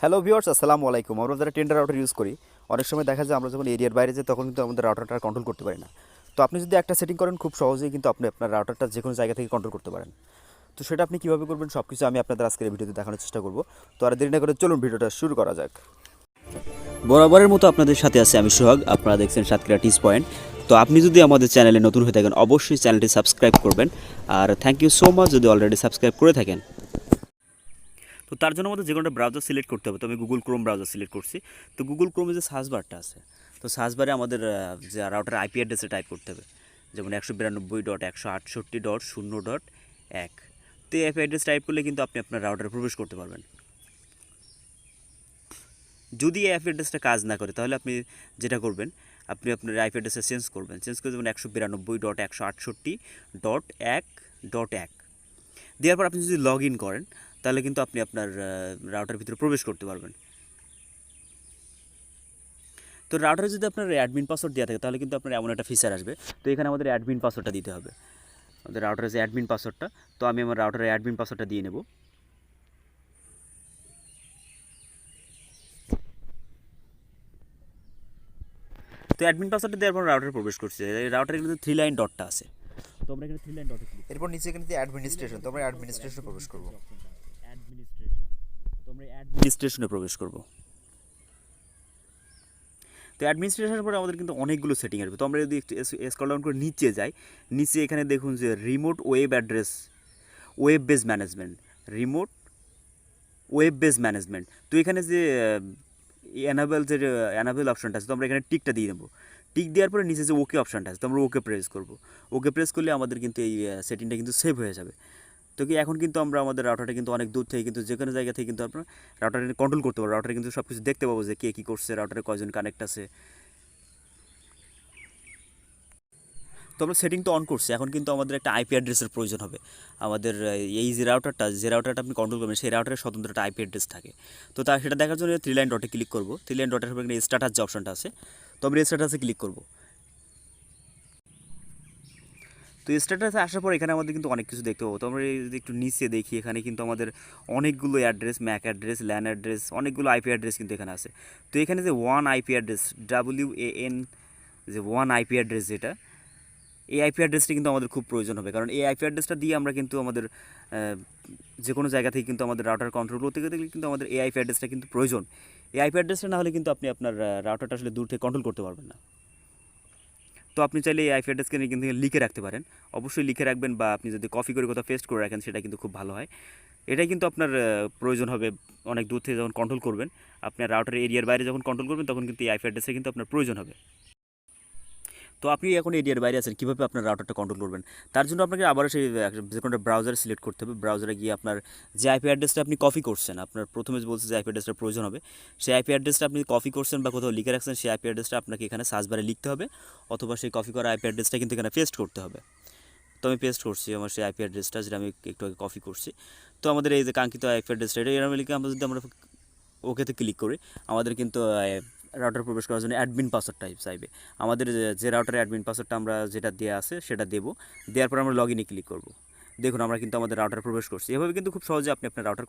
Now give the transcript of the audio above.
Hello viewers, আসসালামু আলাইকুম। আমরা যারা টেন্ডার রাউটার ইউজ করি, অনেক সময় দেখা যায় আমরা যখন এরিয়ার বাইরে যাই তখন কিন্তু আমাদের রাউটারটা কন্ট্রোল করতে পারি না। তো আপনি যদি একটা সেটিং করেন, খুব সহজেই কিন্তু আপনি আপনার রাউটারটা যে কোনো জায়গা থেকে কন্ট্রোল করতে পারেন। তো সেটা আপনি কীভাবে করবেন সব কিছু আমি আপনাদের আজকের এই ভিডিওতে দেখানোর চেষ্টা করব। তো আর দেরি না করে চলুন ভিডিওটা শুরু করা যাক। বরাবরের মতো আপনাদের সাথে আছে আমি সোহাগ। আপনারা দেখছেন সাতক্ষীরা টিস পয়েন্ট। তো আপনি যদি আমাদের চ্যানেলে নতুন হয়ে থাকেন, অবশ্যই চ্যানেলটি সাবস্ক্রাইব করবেন। আর থ্যাংক ইউ সো মাচ যদি অলরেডি সাবস্ক্রাইব করে থাকেন। তো তার জন্য আমাদের যে কোনো একটা ব্রাউজার সিলেক্ট করতে হবে। তো আমি গুগল ক্রোম ব্রাউজার সিলেক্ট করছি। তো গুগল ক্রোমে যে সার্চ বারটা আছে, তো সার্চ বারে আমাদের যে রাউটার আইপি অ্যাড্রেসে টাইপ করতে হবে, যেমন 192.168.0.1। তো এই আইপি অ্যাড্রেস টাইপ করলে কিন্তু আপনি আপনার রাউটারে প্রবেশ করতে পারবেন। যদি এই আইপি অ্যাড্রেসটা কাজ না করে তাহলে আপনি যেটা করবেন, আপনি আপনার আইপি অ্যাড্রেসটা চেঞ্জ করে দেবেন 192.168.1.1। দেওয়ার পর আপনি যদি লগ ইন করেন তাহলে কিন্তু আপনি আপনার রাউটার ভিতরে প্রবেশ করতে পারবেন। তো রাউটারে যদি আপনার অ্যাডমিন পাসওয়ার্ড দেওয়া থাকে তাহলে কিন্তু আপনার এমন একটা ফিচার আসবে। তো এখানে আমাদের অ্যাডমিন পাসওয়ার্ডটা দিতে হবে, আমাদের রাউটারের যে অ্যাডমিন পাসওয়ার্ডটা। তো আমি আমার রাউটারের অ্যাডমিন পাসওয়ার্ডটা দিয়ে নেব। তো অ্যাডমিন পাসওয়ার্ডটা দেওয়ার পর রাউটারে প্রবেশ করছে। এই রাউটারে কিন্তু 3 লাইন ডটটা আছে। তো আমরা এখানে 3 লাইন ডটে ক্লিক এরপর নিচে কিন্তু অ্যাডমিনিস্ট্রেশন, তো আমরা অ্যাডমিনিস্ট্রেশনে প্রবেশ করব। অ্যাডমিনিস্ট্রেশন, তো আমরা অ্যাডমিনিস্ট্রেশনে প্রবেশ করব। তো অ্যাডমিনিস্ট্রেশনের পরে আমাদের কিন্তু অনেকগুলো সেটিং আসবে। তো আমরা যদি একটু স্ক্রল ডাউন করে নিচে যাই, নিচে এখানে দেখুন যে remote web address, web base management, remote web base management. তো এখানে যে অ্যানাবেল অপশনটা আছে, তো আমরা এখানে টিকটা দিয়ে নেবো। টিক দেওয়ার পরে নিচে যে ওকে অপশনটা আছে, তো আমরা ওকে প্রেস করব। ওকে প্রেস করলে আমাদের কিন্তু এই সেটিংটা কিন্তু সেভ হয়ে যাবে। তো কি এখন কিন্তু আমরা আমাদের রাউটারটা কিন্তু অনেক দূর থেকে কিন্তু যে কোনো জায়গা থেকে কিন্তু আপনার রাউটারে কন্ট্রোল করতে পারবো। রাউটারে কিন্তু সব কিছু দেখতে পাবো যে কে কী করছে, রাউটারে কয়জন কানেক্ট আছে। তো আমরা সেটিং তো অন করছি, এখন কিন্তু আমাদের একটা আইপি অ্যাড্রেসের প্রয়োজন হবে। আমাদের এই যে রাউটারটা আপনি কন্ট্রোল করবেন, সেই রাউটারের স্বতন্ত্র একটা আইপি অ্যাড্রেস থাকে। তো সেটা দেখার জন্য 3 লাইন ডটে ক্লিক করবো। 3 লাইন ডটের উপর এখানে স্ট্যাটাস যে অপশনটা আছে, তো আমরা স্ট্যাটাসে ক্লিক করবো। তো স্ট্যাটাসে আসার পর এখানে আমাদের কিন্তু অনেক কিছু দেখতে পাবো। তো আমরা যদি একটু নিচে দেখি, এখানে কিন্তু আমাদের অনেকগুলো address, Mac address, LAN address, অনেকগুলো আইপি অ্যাড্রেস কিন্তু এখানে আছে। তো এখানে যে ওয়ান আইপি অ্যাড্রেস, WAN, যে ওয়ান আইপি অ্যাড্রেস, যেটা এই আইপি অ্যাড্রেসটা কিন্তু আমাদের খুব প্রয়োজন হবে। কারণ এই আইপি অ্যাড্রেসটা দিয়ে আমরা কিন্তু আমাদের যে কোনো জায়গা থেকে কিন্তু আমাদের রাউটার কন্ট্রোল করতে গেলে কিন্তু আমাদের এই আইপি অ্যাড্রেসটা কিন্তু প্রয়োজন। এই আইপি অ্যাড্রেসটা না হলে কিন্তু আপনি আপনার রাউটারটা আসলে দূর থেকে কন্ট্রোল করতে পারবেন না। তো আপনি চাইলে এই আইপি অ্যাড্রেসকে কিন্তু লিখে রাখতে পারেন। অবশ্যই লিখে রাখবেন, বা আপনি যদি কপি করে কোথাও পেস্ট করে রাখেন সেটা কিন্তু খুব ভালো হয়। এটাই কিন্তু আপনার প্রয়োজন হবে অনেক দূর থেকে যখন কন্ট্রোল করবেন। আপনার রাউটারের এরিয়ার বাইরে যখন কন্ট্রোল করবেন তখন কিন্তু এই আইপি অ্যাড্রেসে কিন্তু আপনার প্রয়োজন হবে। তো আপনি এখন এরিয়ার বাইরে আছেন, কীভাবে আপনার রাউটারটা কন্ট্রোল করবেন? তার জন্য আপনাকে আবারও সেই যে কোনো ব্রাউজার সিলেক্ট করতে হবে। ব্রাউজারে গিয়ে আপনার যে আইপি অ্যাড্রেসটা আপনি কপি করছেন, আপনার প্রথমে বলছে যে আইপি অ্যাড্রেসটা প্রয়োজন হবে, সেই আইপি অ্যাড্রেসটা আপনি কপি করছেন বা কোথাও লিখে রাখছেন, সেই আইপি অ্যাড্রেসটা আপনাকে এখানে সার্চ বারে লিখতে হবে, অথবা সেই কপি করা আইপি অ্যাড্রেসটা কিন্তু এখানে পেস্ট করতে হবে। তো আমি পেস্ট করছি আমার সেই আইপি অ্যাড্রেসটা, যেটা আমি একটু আগে কপি করছি। তো আমাদের এই যে কাঙ্ক্ষিত আইপি অ্যাড্রেসটা, এটা এরকম লিখে আমরা যদি ওকেতে ক্লিক করি, আমাদের কিন্তু রাউটার প্রবেশ করার জন্য অ্যাডমিন পাসওয়ার্ড চাইবে। আমাদের যে রাউটারের অ্যাডমিন পাসওয়ার্ডটা আমরা যেটা দেওয়া আছে সেটা দেবো। দেওয়ার পর আমরা লগ ইনে ক্লিক করব। দেখুন আমরা কিন্তু আমাদের রাউটার প্রবেশ করছি। এভাবে কিন্তু খুব সহজে আপনি আপনার রাউটার